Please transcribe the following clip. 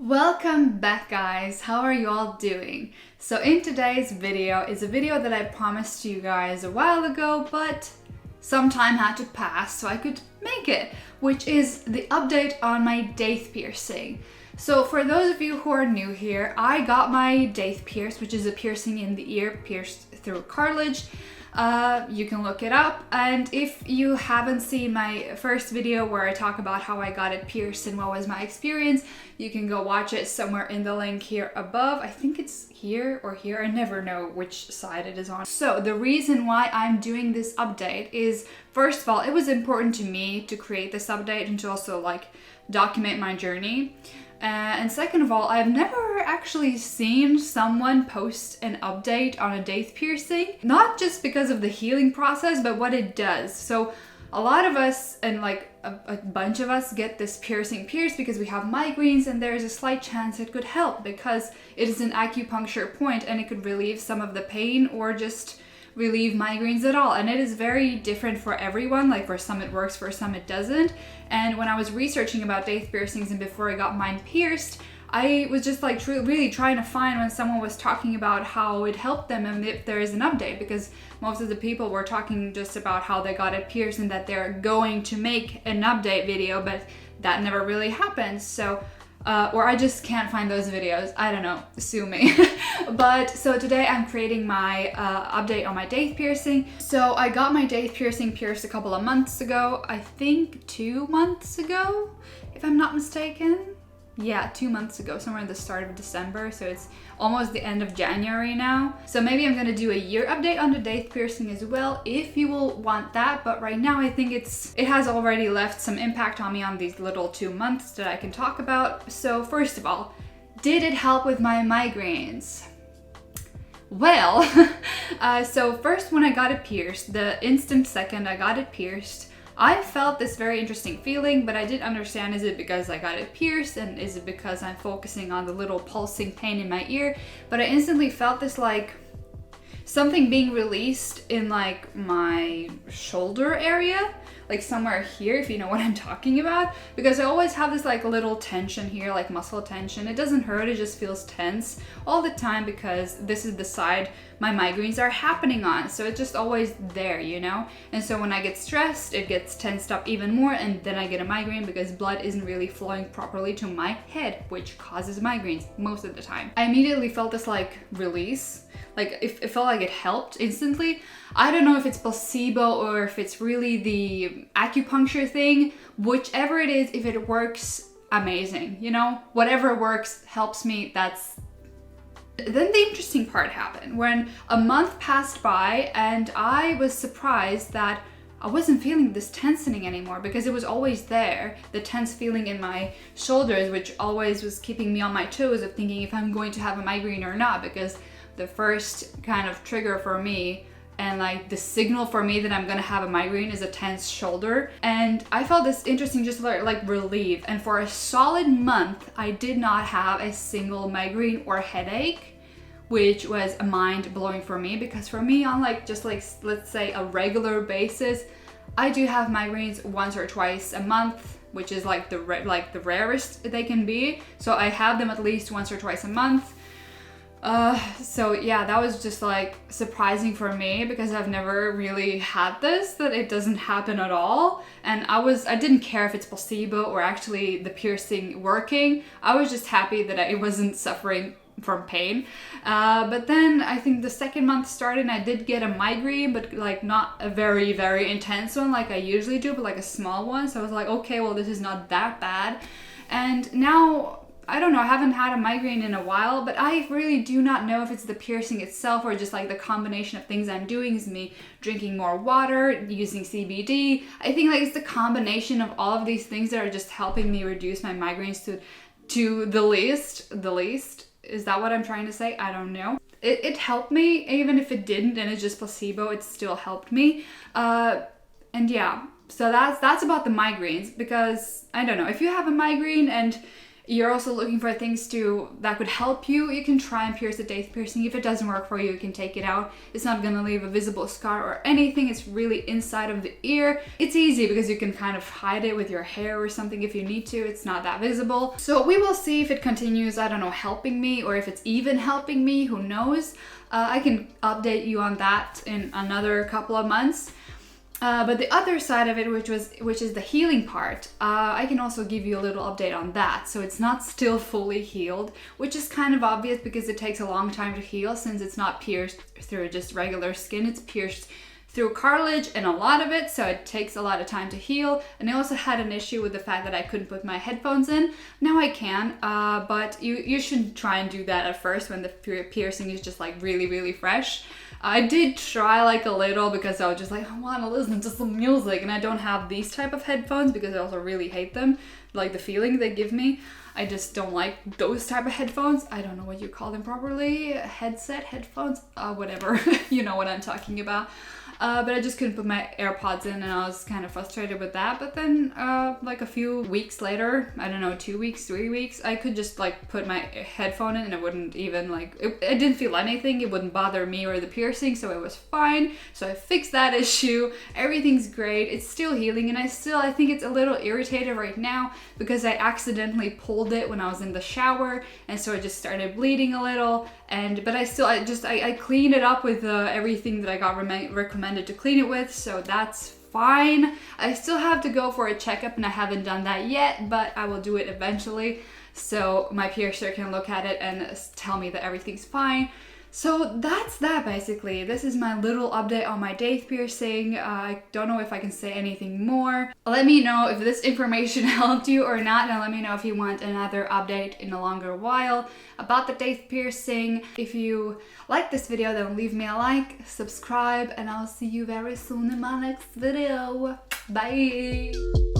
Welcome back, guys. How are you all doing? So in today's video is a video that I promised you guys a while ago, but some time had to pass so I could make it, which is the update on my Daith piercing. So for those of you who are new here, I got my Daith pierced, which is a piercing in the ear pierced through cartilage. You can look it up, and if you haven't seen my first video where I talk about how I got it pierced and what was my experience, you can go watch it somewhere in the link here above. I think it's here or here, I never know which side it is on. So the reason why I'm doing this update is, first of all, it was important to me to create this update and to also document my journey. And second of all, I've never actually seen someone post an update on a Daith piercing, not just because of the healing process, but what it does. So a lot of us, and a bunch of us, get this piercing pierced because we have migraines, and there's a slight chance it could help because it is an acupuncture point and it could relieve some of the pain or just relieve migraines at all. And it is very different for everyone. Like for some it works, for some it doesn't. And when I was researching about Daith piercings and before I got mine pierced, I was just really trying to find when someone was talking about how it helped them and if there is an update, because most of the people were talking just about how they got it pierced and that they're going to make an update video, but that never really happened. So or I just can't find those videos. I don't know, sue me. But so today I'm creating my update on my Daith piercing. So I got my Daith piercing pierced a couple of months ago. I think 2 months ago, if I'm not mistaken. Yeah, 2 months ago, somewhere in the start of December. So it's almost the end of January now. So maybe I'm gonna do a year update on the Daith piercing as well, if you will want that. But right now I think it has already left some impact on me on these little 2 months that I can talk about. So first of all, did it help with my migraines? Well, so first when I got it pierced, the instant second I got it pierced, I felt this very interesting feeling, but I didn't understand, is it because I got it pierced and is it because I'm focusing on the little pulsing pain in my ear? But I instantly felt this something being released in my shoulder area, somewhere here, if you know what I'm talking about, because I always have this little tension here, muscle tension. It doesn't hurt, it just feels tense all the time because this is the side my migraines are happening on. So it's just always there, you know? And so when I get stressed, it gets tensed up even more, and then I get a migraine because blood isn't really flowing properly to my head, which causes migraines most of the time. I immediately felt this release. It felt like it helped instantly. I don't know if it's placebo or if it's really the acupuncture thing. Whichever it is, if it works, amazing. You know, whatever works helps me. Then the interesting part happened when a month passed by and I was surprised that I wasn't feeling this tensioning anymore, because it was always there, the tense feeling in my shoulders, which always was keeping me on my toes of thinking if I'm going to have a migraine or not, because the first kind of trigger for me and the signal for me that I'm gonna have a migraine is a tense shoulder. And I felt this interesting just relief, and for a solid month I did not have a single migraine or headache, which was mind-blowing for me, because for me on let's say a regular basis, I do have migraines once or twice a month, which is the rarest they can be. So I have them at least once or twice a month. So yeah, that was just surprising for me, because I've never really had this, that it doesn't happen at all. And I didn't care if it's placebo or actually the piercing working. I was just happy that I wasn't suffering from pain. But then I think the second month started and I did get a migraine, but not a very, very intense one like I usually do, but a small one. So I was okay, well, this is not that bad. And now, I don't know, I haven't had a migraine in a while, but I really do not know if it's the piercing itself or just the combination of things I'm doing. Is me drinking more water, using CBD. I think it's the combination of all of these things that are just helping me reduce my migraines to the least. Is that what I'm trying to say? I don't know. It helped me, even if it didn't and it's just placebo, it still helped me. And yeah, so that's about the migraines, because I don't know, if you have a migraine and you're also looking for things that could help you, you can try and pierce the Daith piercing. If it doesn't work for you, you can take it out. It's not gonna leave a visible scar or anything. It's really inside of the ear. It's easy because you can kind of hide it with your hair or something if you need to. It's not that visible. So we will see if it continues, I don't know, helping me, or if it's even helping me, who knows. I can update you on that in another couple of months. But the other side of it, which is the healing part, I can also give you a little update on that. So it's not still fully healed, which is kind of obvious because it takes a long time to heal, since it's not pierced through just regular skin. It's pierced through cartilage, and a lot of it, so it takes a lot of time to heal. And I also had an issue with the fact that I couldn't put my headphones in. Now I can, but you shouldn't try and do that at first when the piercing is just like really, really fresh. I did try like a little because I was just like, I want to listen to some music, and I don't have these type of headphones because I also really hate them, like the feeling they give me. I just don't like those type of headphones. I don't know what you call them properly. Headphones, whatever. You know what I'm talking about. But I just couldn't put my AirPods in, and I was kind of frustrated with that. But then like a few weeks later, I don't know, 2 weeks, 3 weeks, I could just like put my headphone in and it wouldn't even like, it didn't feel anything. It wouldn't bother me or the piercing, so it was fine. So I fixed that issue. Everything's great. It's still healing, and I think it's a little irritated right now because I accidentally pulled it when I was in the shower, and so it just started bleeding a little. But I cleaned it up with everything that I got recommended to clean it with, so that's fine. I still have to go for a checkup, and I haven't done that yet, but I will do it eventually, so my piercer can look at it and tell me that everything's fine. So that's that basically. This is my little update on my Daith piercing. I don't know if I can say anything more. Let me know if this information helped you or not, and let me know if you want another update in a longer while about the Daith piercing. If you like this video, then leave me a like, subscribe, and I'll see you very soon in my next video. Bye!